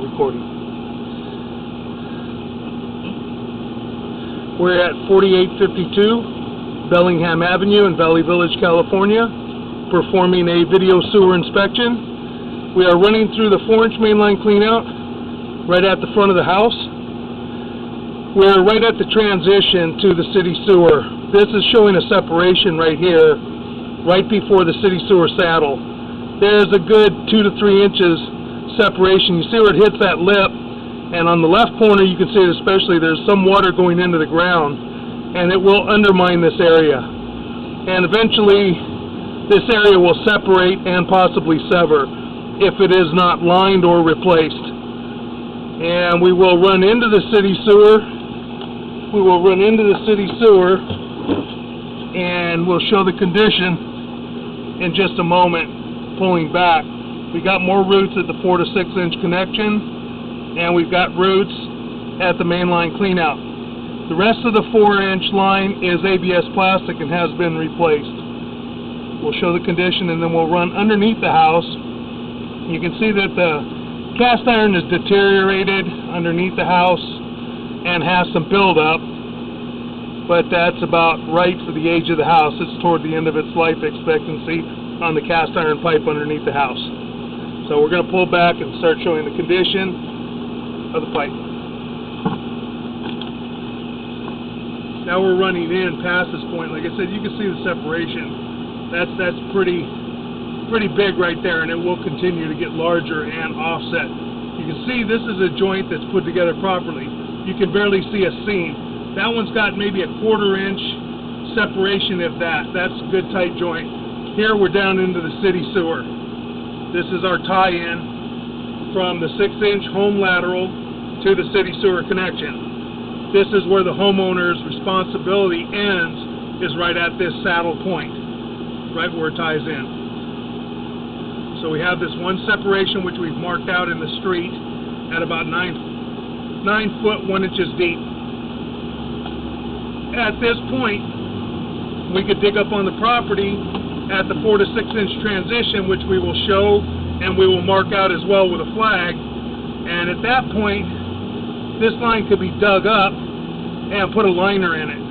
we're recording. We're at 4852 Bellingham Avenue in Valley Village, California, performing a video sewer inspection. We are running through the 4-inch mainline cleanout right at the front of the house. We're right at the transition to the city sewer. This is showing a separation right here, right before the city sewer saddle. There's a good 2 to 3 inches separation. You see where it hits that lip, and on the left corner you can see it especially, there's some water going into the ground, and it will undermine this area. And eventually this area will separate and possibly sever if it is not lined or replaced. And we will run into the city sewer. We will run into the city sewer, and we'll show the condition in just a moment. Pulling back, we got more roots at the 4 to 6 inch connection, and we've got roots at the mainline cleanout. The rest of the 4-inch line is ABS plastic and has been replaced. We'll show the condition, and then we'll run underneath the house. You can see that the cast iron is deteriorated underneath the house and has some buildup, but that's about right for the age of the house. It's toward the end of its life expectancy on the cast iron pipe underneath the house. So we're going to pull back and start showing the condition of the pipe. Now we're running in past this point. Like I said, you can see the separation. That's pretty big right there, and it will continue to get larger and offset. You can see this is a joint that's put together properly. You can barely see a seam. That one's got maybe a 1/4 inch separation, if that. That's a good tight joint. Here we're down into the city sewer. This is our tie-in from the 6-inch home lateral to the city sewer connection. This is where the homeowner's responsibility ends, is right at this saddle point, right where it ties in. So we have this one separation which we've marked out in the street at about 9 foot 1 inches deep. At this point, we could dig up on the property at the 4 to 6 inch transition, which we will show and we will mark out as well with a flag. And at that point, this line could be dug up and put a liner in it.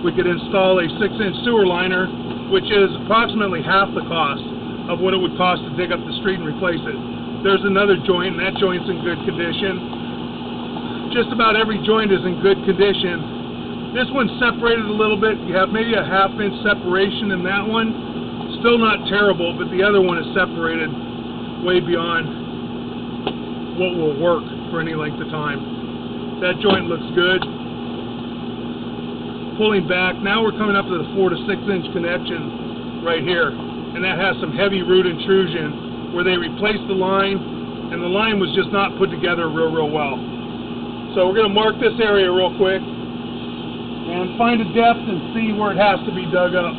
We could install a 6-inch sewer liner, which is approximately half the cost of what it would cost to dig up the street and replace it. There's another joint, and that joint's in good condition. Just about every joint is in good condition. This one's separated a little bit. You have maybe a 1/2 inch separation in that one. Still not terrible, but the other one is separated way beyond what will work for any length of time. That joint looks good. Pulling back, now we're coming up to the 4 to 6 inch connection right here, and that has some heavy root intrusion where they replaced the line, and the line was just not put together real well. So we're going to mark this area real quick and find a depth and see where it has to be dug up.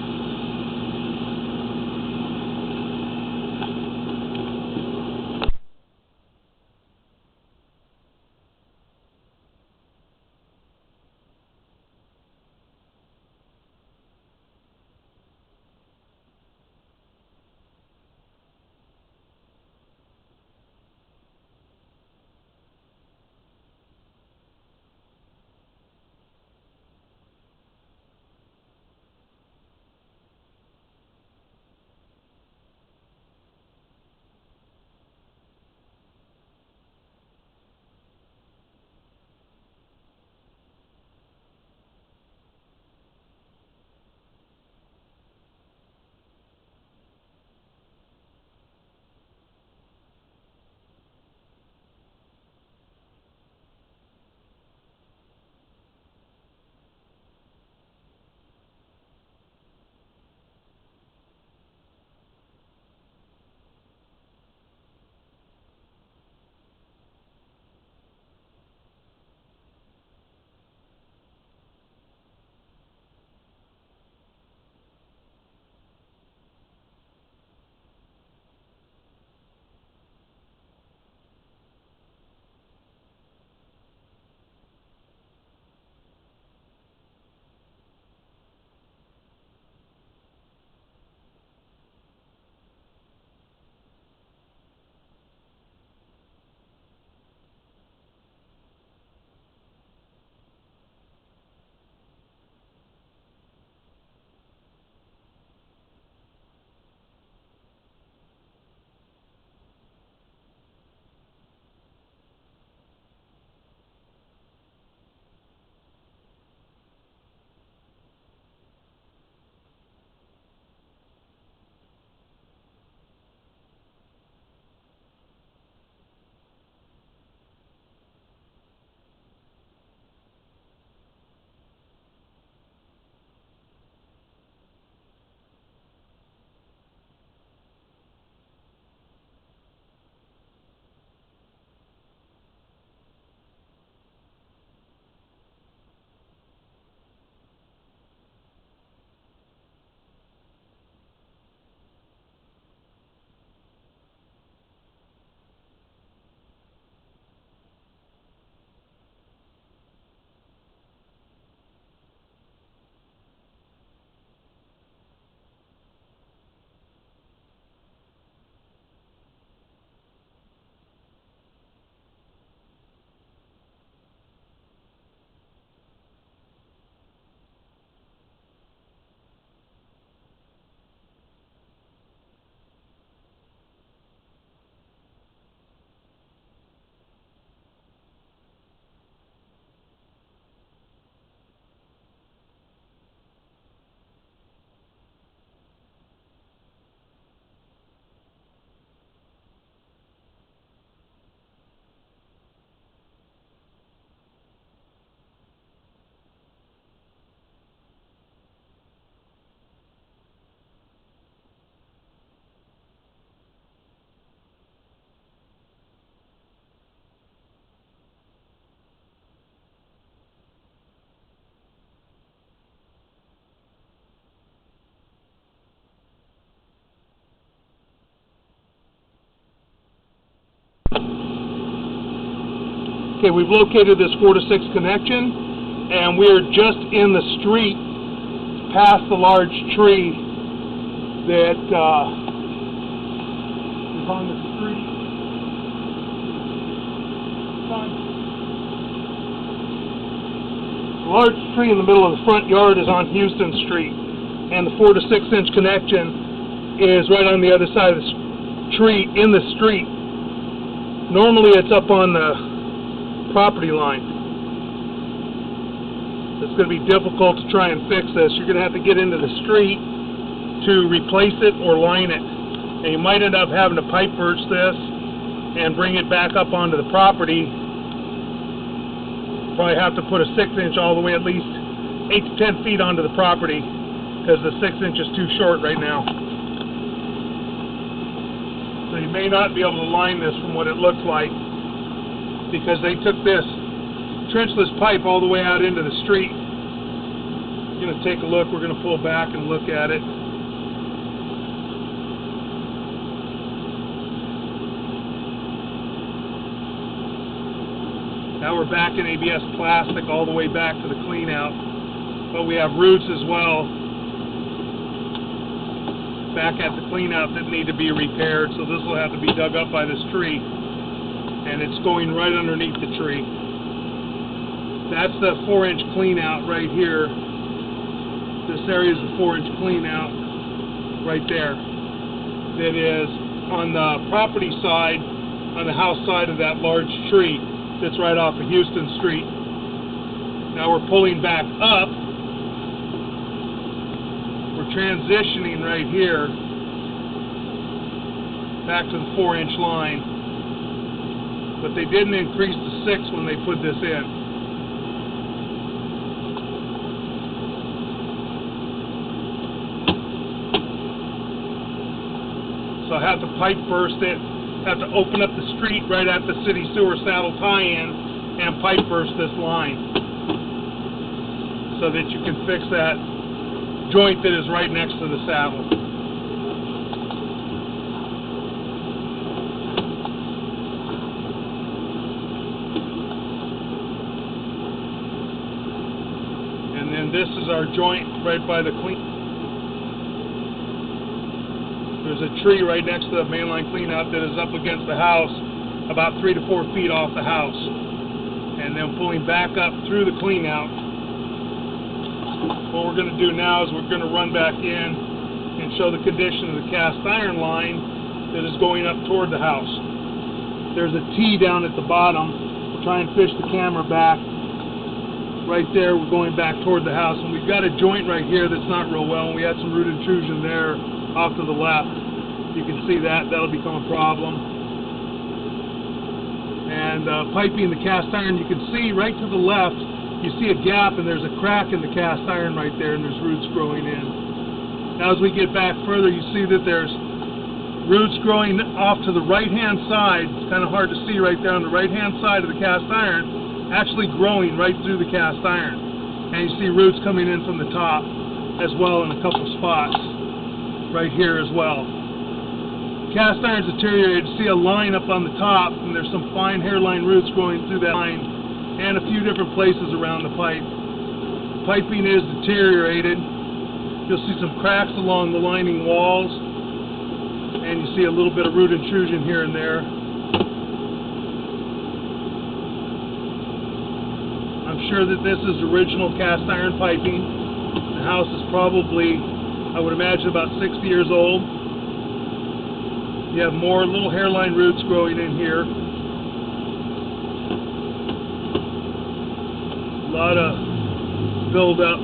Okay, we've located this 4 to 6 connection, and we are just in the street past the large tree that is on the street. The large tree in the middle of the front yard is on Houston Street, and the 4 to 6 inch connection is right on the other side of the tree in the street. Normally it's up on the property line. It's going to be difficult to try and fix this. You're going to have to get into the street to replace it or line it. And you might end up having to pipe burst this and bring it back up onto the property. Probably have to put a 6 inch all the way at least 8 to 10 feet onto the property, because the 6 inch is too short right now. So you may not be able to line this from what it looks like, because they took this trenchless pipe all the way out into the street. We're going to take a look. We're going to pull back and look at it. Now we're back in ABS plastic all the way back to the clean out, but we have roots as well back at the clean out that need to be repaired, so this will have to be dug up by this tree, and it's going right underneath the tree. That's the 4 inch clean out right here. This area is the 4 inch clean out right there. That is on the property side, on the house side of that large tree that's right off of Houston Street. Now we're pulling back up. We're transitioning right here back to the 4 inch line, but they didn't increase to 6 when they put this in. So I have to pipe burst it, have to open up the street right at the city sewer saddle tie-in and pipe burst this line so that you can fix that joint that is right next to the saddle. And then this is our joint right by the clean. There's a tree right next to the mainline cleanout that is up against the house, about 3 to 4 feet off the house. And then pulling back up through the cleanout. What we're going to do now is we're going to run back in and show the condition of the cast iron line that is going up toward the house. There's a T down at the bottom. We'll try and fish the camera back. Right there, we're going back toward the house, and we've got a joint right here that's not real well, and we had some root intrusion there off to the left. You can see that. That'll become a problem. And piping the cast iron, you can see right to the left, you see a gap, and there's a crack in the cast iron right there, and there's roots growing in. Now as we get back further, you see that there's roots growing off to the right-hand side. It's kind of hard to see right there on the right-hand side of the cast iron, actually growing right through the cast iron. And you see roots coming in from the top as well in a couple spots right here as well. Cast iron's deteriorated. You see a line up on the top, and there's some fine hairline roots growing through that line and a few different places around the pipe. Piping is deteriorated. You'll see some cracks along the lining walls, and you see a little bit of root intrusion here and there. I'm sure that this is original cast iron piping. The house is probably, I would imagine, about 60 years old. You have more little hairline roots growing in here. A lot of buildup.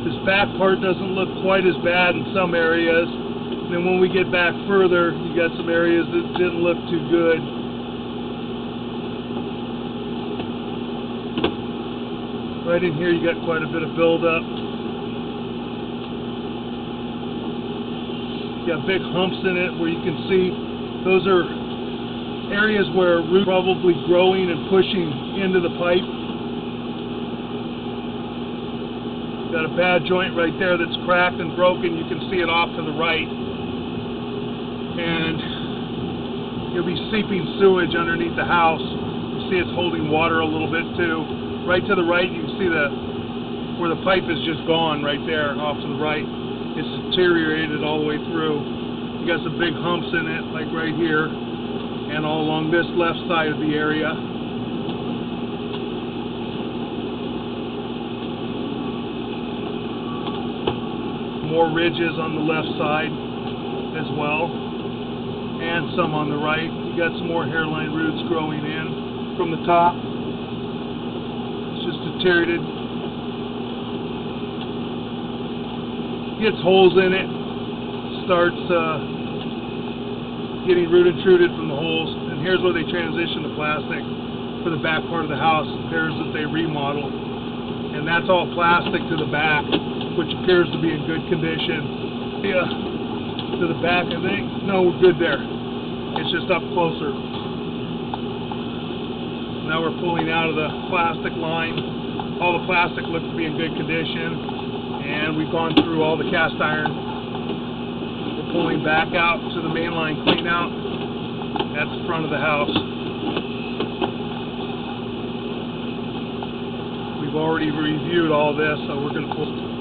This back part doesn't look quite as bad in some areas. And then when we get back further, you got some areas that didn't look too good. Right in here, you got quite a bit of buildup. You got big humps in it where you can see those are areas where roots are probably growing and pushing into the pipe. Got a bad joint right there that's cracked and broken. You can see it off to the right. And You'll be seeping sewage underneath the house. You see it's holding water a little bit too. Right to the right, you can see where the pipe is just gone right there off to the right. It's deteriorated all the way through. You got some big humps in it, like right here, and all along this left side of the area. More ridges on the left side as well, and some on the right. You got some more hairline roots growing in from the top. It's just deteriorated. Gets holes in it, starts getting root intruded from the holes, and here's where they transition to plastic for the back part of the house. It appears that they remodeled, and that's all plastic to the back, which appears to be in good condition. Yeah, to the back, I think. No, we're good there. It's just up closer. Now we're pulling out of the plastic line. All the plastic looks to be in good condition, and we've gone through all the cast iron. We're pulling back out to the mainline clean out at the front of the house. We've already reviewed all this, so we're going to pull.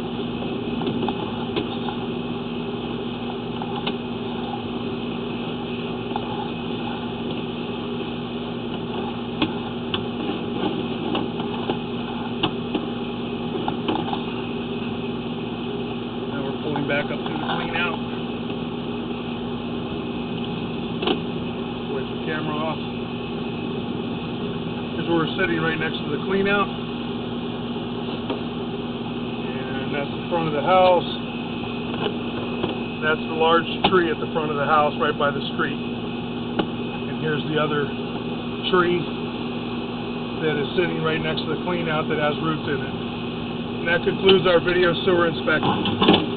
Back up to the clean out. Wipe the camera off. Here's where we're sitting, right next to the clean out. And that's the front of the house. That's the large tree at the front of the house right by the street. And here's the other tree that is sitting right next to the clean out that has roots in it. And that concludes our video sewer inspection.